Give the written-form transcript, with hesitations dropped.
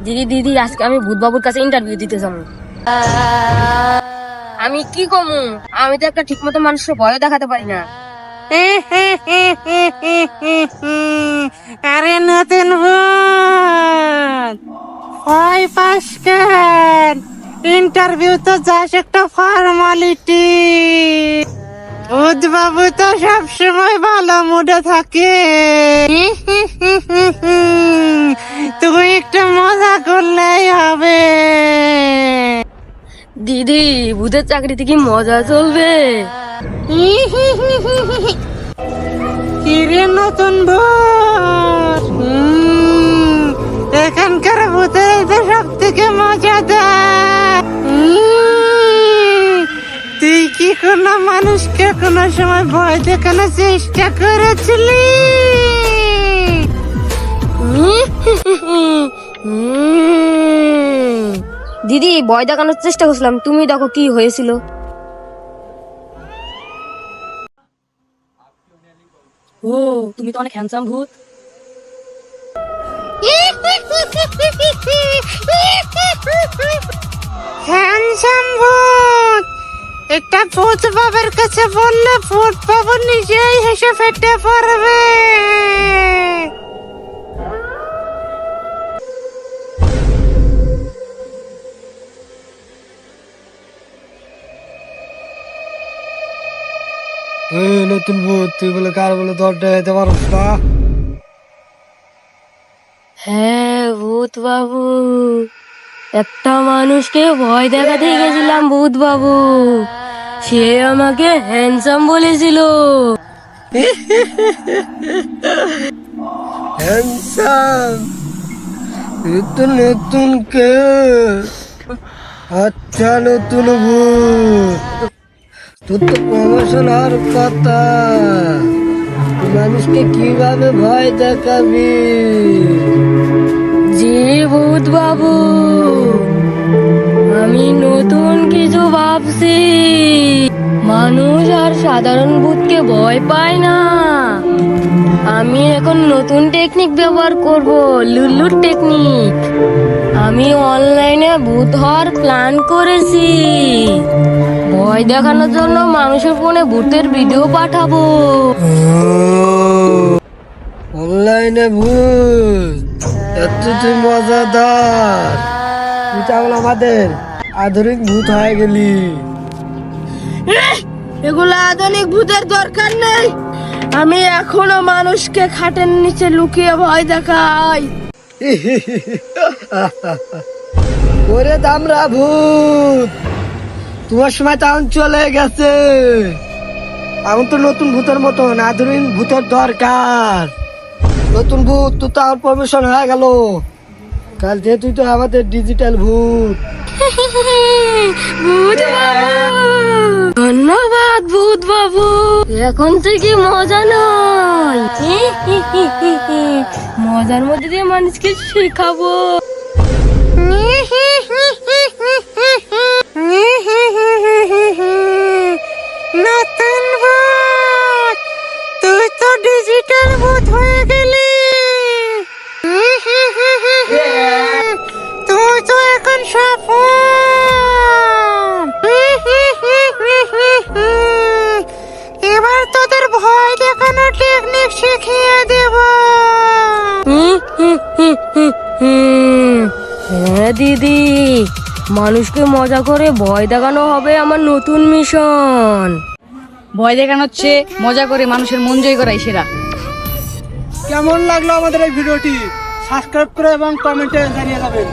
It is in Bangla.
দিদি দিদি, আজকে আমি ভূত বাবুর কাছে ইন্টারভিউ দিতে যাবো। আমি কি কমু? আমি তো একটা ঠিক মতো মানুষের ভয় দেখাতে পারি না। আরে নতুন ভূত, ভয় পাস কেন? ইন্টারভিউ তো জাস্ট একটা ফর্মালিটি। ভূত বাবু তো সবসময় ভালো মুডে থাকে। তুই একটু মজা করলেই হবে। দিদি, ভূতের চাকরিতে কি মজা চলবে? কিরে নতুন ভূত, এখানকার ভূতের তো সব থেকে মজাদার। তুই কি কোনো মানুষকে কোনো সময় ভয় দেখানোর চেষ্টা করেছিলি? দিদি, ভয় দেখানোর চেষ্টা করছিলাম, তুমি দেখো কি হয়েছিল। ও, তুমি তো অনেক হ্যান্ডসাম ভূত। হ্যান্ডসাম ভূত, একটা ভূত বাবার কাছে বললে ভূত বাবু নিজেই হেসে ফেটে পড়বে। নতুন ভূত, তুই বলে কার বলে দরজা যেতে পারস না? হ্যাঁ ভূত বাবু, একটা মানুষকে ভয় দেখাতে গেছিলাম ভূত বাবু, সে আমাকে হ্যান্ডসাম বলেছিল। হ্যান্ডসাম? তুই তো নতুন কে? আচ্ছা নতুন ভূত, তোর তো প্রমোশন হওয়ার কথা। তুই মানুষকে কিভাবে ভয় দেখাবি? জি ভূত বাবু, আমি নতুন কিছু ভাবছি। মানুষ আর সাধারণ ভূতকে ভয় পায় না। আমি এখন নতুন টেকনিক ব্যবহার করব, লুল্লুর টেকনিক। আমি অনলাইনে ভূত হওয়ার প্ল্যান করেছি। ভয় দেখানোর জন্য মানুষের ফোনে ভূতের ভিডিও পাঠাবো। অনলাইনে ভূত, এত তুই মজাদার। তুই তাহলে আমাদের আধুনিক ভূত হয়ে গেলি। এগুলো আধুনিক ভূতের দরকার নেই। আমি এখনো মানুষকে খাটের নিচে লুকিয়ে ভয় দেখাই। ওরে দামরা ভূত, তোমার সময় তখন চলে গেছে। এখন তো নতুন ভূতের মতন আধুনিক ভূতের দরকার। নতুন ভূত তো তার প্রমোশন হয়ে গেল কাল, যেহেতু তো আমাদের ডিজিটাল ভূত। ভূত বাবু, ধন্যবাদ ভূত বাবু। এখন থেকে মজা নয়, মজার মধ্যে দিয়ে মানুষকে শেখাবো। নতুন ভূত, তুই তো ডিজিটাল ভূত হয়ে গেলি। তুই তো এখন সফল। এবার তোদের ভয় দেখানোর টেকনিক শিখিয়ে দেব। হ্যাঁ দিদি, মানুষকে মজা করে ভয় দেখানো হবে আমার নতুন মিশন। ভয় দেখানো হচ্ছে মজা করে মানুষের মন জয় করাই সেরা। কেমন লাগলো আমাদের এই ভিডিওটি? সাবস্ক্রাইব করে এবং কমেন্টে জানিয়ে যাবেন।